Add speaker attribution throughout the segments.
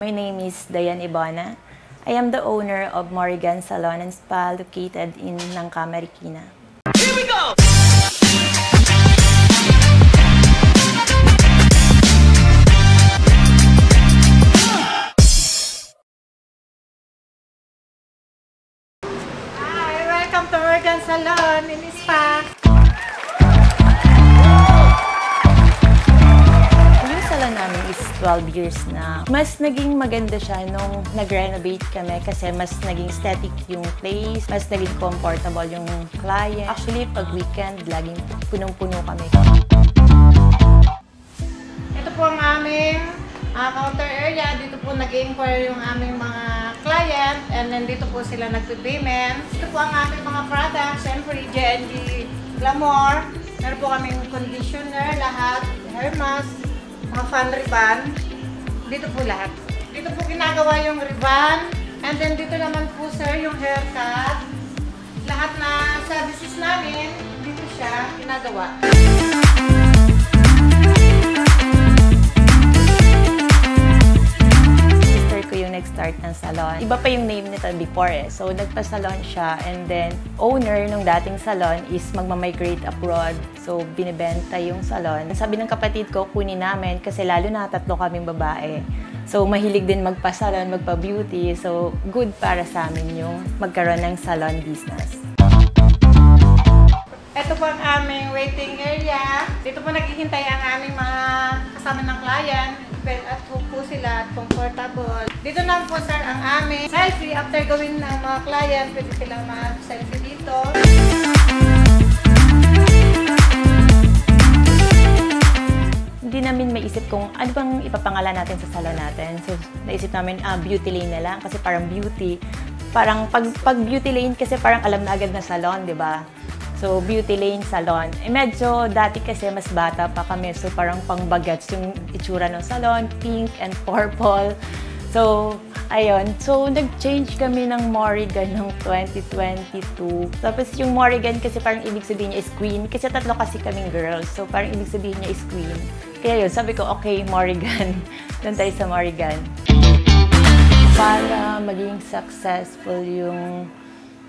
Speaker 1: My name is Dayan Ibona. I am the owner of Morrigan Salon and Spa located in Nangka, Marikina. Here we go!
Speaker 2: Hi! Welcome to Morrigan Salon and Spa.
Speaker 1: Namin is 12 years na. Mas naging maganda siya nung nag-renovate kami kasi mas naging aesthetic yung place, mas naging comfortable yung client. Actually, pag weekend, laging punong-puno kami.
Speaker 2: Ito po ang aming counter area. Dito po nag-inquire yung aming mga client and then dito po sila nagpe-payment. Ito po ang aming mga products, siyempre J&G Glamour. Meron po kaming conditioner, lahat, hair mask, mga fan ribbon, dito po lahat. Dito po ginagawa yung ribbon, and then dito naman po sir yung haircut. Lahat na services namin, dito siya ginagawa.
Speaker 1: Sister ko yung nag-start ng salon. Iba pa yung name nito before eh. So nagpa-salon siya and then owner ng dating salon is magmamigrate abroad. So, binibenta yung salon. Sabi ng kapatid ko, kunin namin kasi lalo na 3 kaming babae. So, mahilig din magpa-salon, magpa-beauty. So, good para sa amin yung magkaroon ng salon business.
Speaker 2: Ito po ang aming waiting area. Dito po naghihintay ang aming mga kasama ng client. At po sila at comfortable. Dito na po sir ang aming selfie. After gawin ng mga client, pwede silang mag-selfie dito.
Speaker 1: Hindi namin maisip kung ano bang ipapangalan natin sa salon natin. So, naisip namin, beauty lane na lang kasi parang beauty. Parang pag beauty lane kasi parang alam na agad na salon, di ba? So, beauty lane, salon. Medyo dati kasi mas bata pa kami. So, parang pang-bagets yung itsura ng salon, pink and purple. So, ayun. So, nag-change kami ng Morrigan ng 2022. Tapos yung Morrigan kasi parang ibig sabihin niya is queen. Kasi 3 kasi kaming girls. So, parang ibig sabihin niya is queen. Kaya yun, sabi ko, okay, Morrigan. Doon tayo sa Morrigan. Para maging successful yung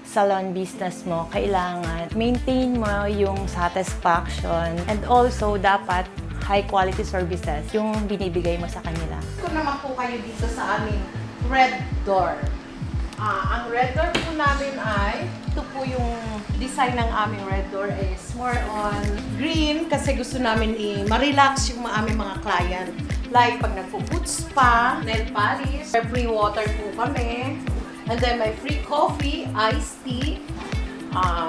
Speaker 1: salon business mo, kailangan maintain mo yung satisfaction and also dapat high quality services yung binibigay mo sa kanila.
Speaker 3: Kung naman po kayo dito sa aming red door. Ang red door po namin ay, ito po yung design ng aming red door is more on green kasi gusto namin ma-relax yung aming mga client. Like pag nagpo-foot spa, nail polish, free water po kami. And then may free coffee, iced tea,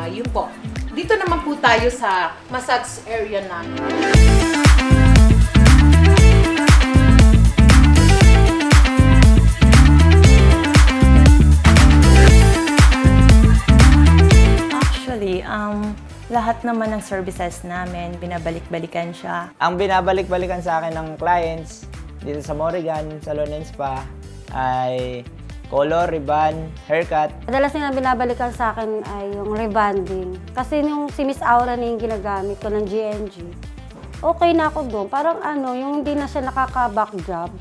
Speaker 3: yun po. Dito naman po tayo sa massage area namin.
Speaker 1: Actually, lahat naman ng services namin, binabalik-balikan siya.
Speaker 4: Ang binabalik-balikan sa akin ng clients dito sa Morrigan Salon and Spa ay color, ribbon, haircut.
Speaker 5: Madalas nila binabalikan sa akin ay yung rebonding. Kasi yung si Miss Aura na yung ginagamit ko ng G&G, okay na ako doon. Parang yung hindi na siya nakaka-back job.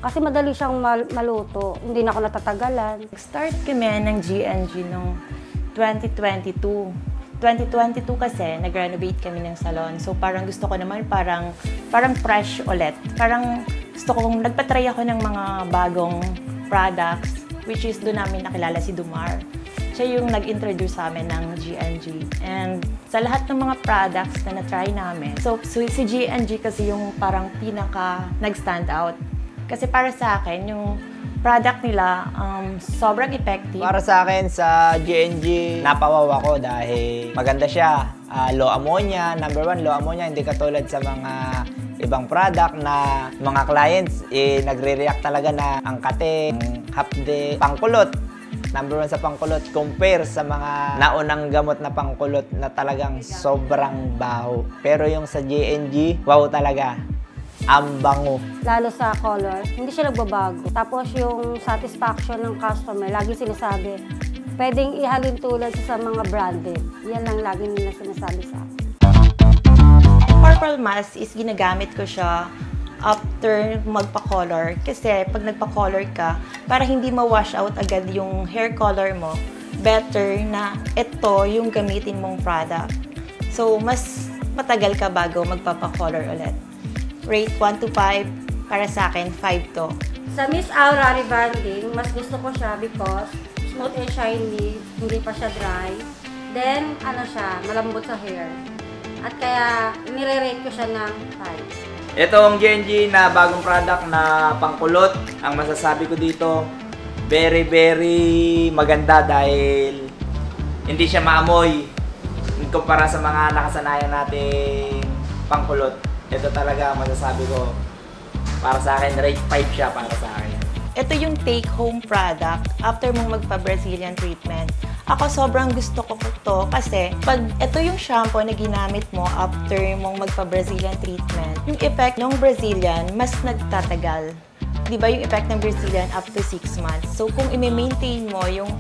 Speaker 5: Kasi madali siyang maluto. Hindi na ako natatagalan.
Speaker 1: Start kami ng G&G noong 2022. 2022 kasi nag-renovate kami ng salon. So parang gusto ko naman parang fresh ulit. Parang gusto kong nagpatry ako ng mga bagong products, which is doon namin nakilala si Dumar. Siya yung nag-introduce sa amin ng G&G. And sa lahat ng mga products na na-try namin, so si G&G kasi yung parang pinaka nag-stand out. Kasi para sa akin, yung product nila sobrang effective.
Speaker 4: Para sa akin, sa G&G, napawaw ako dahil maganda siya. Low ammonia, number 1, low ammonia, hindi katulad sa mga ibang product na mga clients, nagre-react talaga na ang kate, hapde, pangkulot. Number 1 sa pangkulot, compare sa mga naunang gamot na pangkulot na talagang sobrang baho. Pero yung sa G&G, wow talaga. Ang bango.
Speaker 5: Lalo sa color, hindi siya nagbabago. Tapos yung satisfaction ng customer, lagi sinasabi, pwedeng ihalin tulad sa mga branded. Yan lang lagi nila sinasabi sa akin.
Speaker 1: Purple mask is ginagamit ko siya after magpa-color. Kasi pag nagpa-color ka, para hindi ma-wash out agad yung hair color mo, better na ito yung gamitin mong product. So, mas matagal ka bago magpapa-color ulit. Rate 1 to 5, para sa akin, 5 to.
Speaker 5: Sa Miss Aura Rebonding, mas gusto ko siya because smooth and shiny, hindi pa siya dry. Then, ano siya, malambot sa hair. At kaya, nire-rate ko siya ng 5.
Speaker 4: Itong G&G na bagong product na pangkulot, ang masasabi ko dito, very maganda dahil hindi siya maamoy kumpara sa mga nakasanayan nating pangkulot. Ito talaga masasabi ko, para sa akin, rate 5 siya para sa akin.
Speaker 1: Ito yung take-home product after mong magpa-Brazilian treatment. Ako sobrang gusto ko to kasi pag ito yung shampoo na ginamit mo after mong magpa-Brazilian treatment, yung effect ng Brazilian mas nagtatagal. Di ba yung effect ng Brazilian up to 6 months? So kung i-maintain mo yung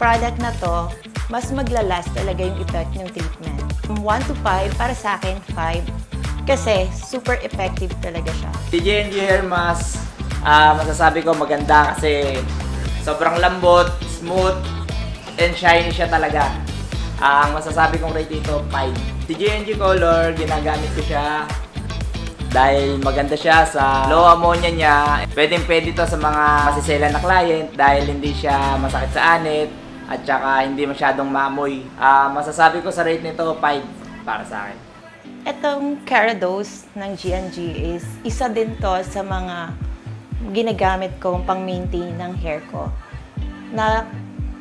Speaker 1: product na to, mas maglalast talaga yung effect ng treatment. 1 to 5, para sa akin, 5. Kasi super effective talaga siya.
Speaker 4: Si G&G Hair Mask, masasabi ko maganda kasi sobrang lambot, smooth, and shiny siya talaga. Ang masasabi kong rate dito, 5. Si G&G Color, ginagamit ko siya dahil maganda siya sa low ammonia niya. Pwede to sa mga masisela na client dahil hindi siya masakit sa anit at saka hindi masyadong maamoy. Masasabi ko sa rate nito, 5 para sa akin.
Speaker 1: Itong Kerados ng G&G is isa din to sa mga ginagamit ko pang-maintain ng hair ko. Na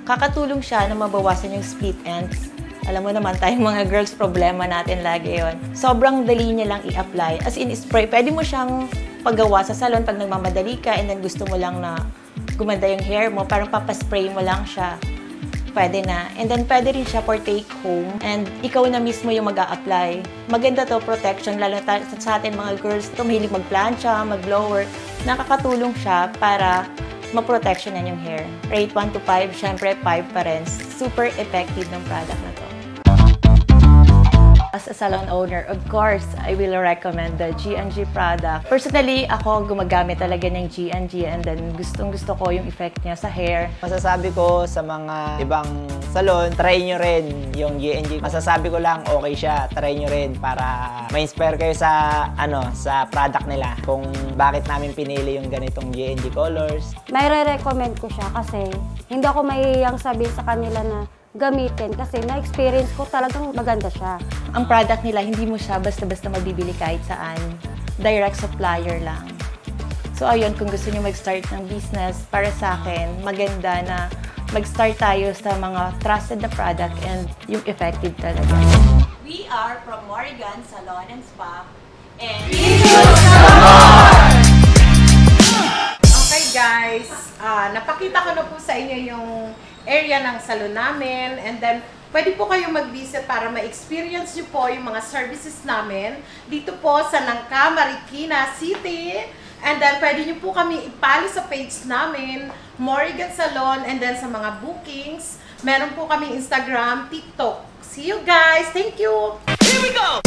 Speaker 1: kakatulong siya na mabawasan yung split ends. Alam mo naman tayong mga girls, problema natin lagi yon. Sobrang dali niya lang i-apply. As in, spray. Pwede mo siyang paggawa sa salon pag nagmamadali ka and then gusto mo lang na gumanda yung hair mo. Parang papaspray mo lang siya. Pwede na. And then, pwede rin siya for take home. And ikaw na mismo yung mag-a-apply. Maganda to, protection. Lalo sa atin mga girls, mahilig mag-plancha, mag-blower. Nakakatulong siya para ma-protectionan yung hair. Rate 1 to 5, syempre 5 pa rin. Super effective ng product na to. As a salon owner, of course, I will recommend the G&G product. Personally, ako gumagamit talaga ng G&G and then gustong-gusto ko yung effect niya sa hair.
Speaker 4: Masasabi ko sa mga ibang salon, try nyo rin yung G&G. Masasabi ko lang, okay siya. Try nyo rin para ma-inspire kayo sa, sa product nila. Kung bakit namin pinili yung ganitong G&G colors.
Speaker 5: May re-recommend ko siya kasi hindi ako mahihiyang sabihin sa kanila na gamitin kasi na-experience ko talagang maganda siya.
Speaker 1: Ang product nila, hindi mo siya basta-basta mabibili kahit saan. Direct supplier lang. So ayun, kung gusto niyo mag-start ng business, para sa akin, maganda na mag-start tayo sa mga trusted na product and yung effective talaga. We are from Morrigan Salon and Spa and
Speaker 3: Okay guys, napakita ko na po sa inyo yung area ng salon namin and then pwede po kayo mag-visit para ma-experience nyo po yung mga services namin dito po sa Nangka, Marikina City. And then pwede nyo po kami ipalo sa page namin, Morrigan Salon, and then sa mga bookings, meron po kami Instagram, TikTok. See you guys! Thank you!
Speaker 4: Here we go!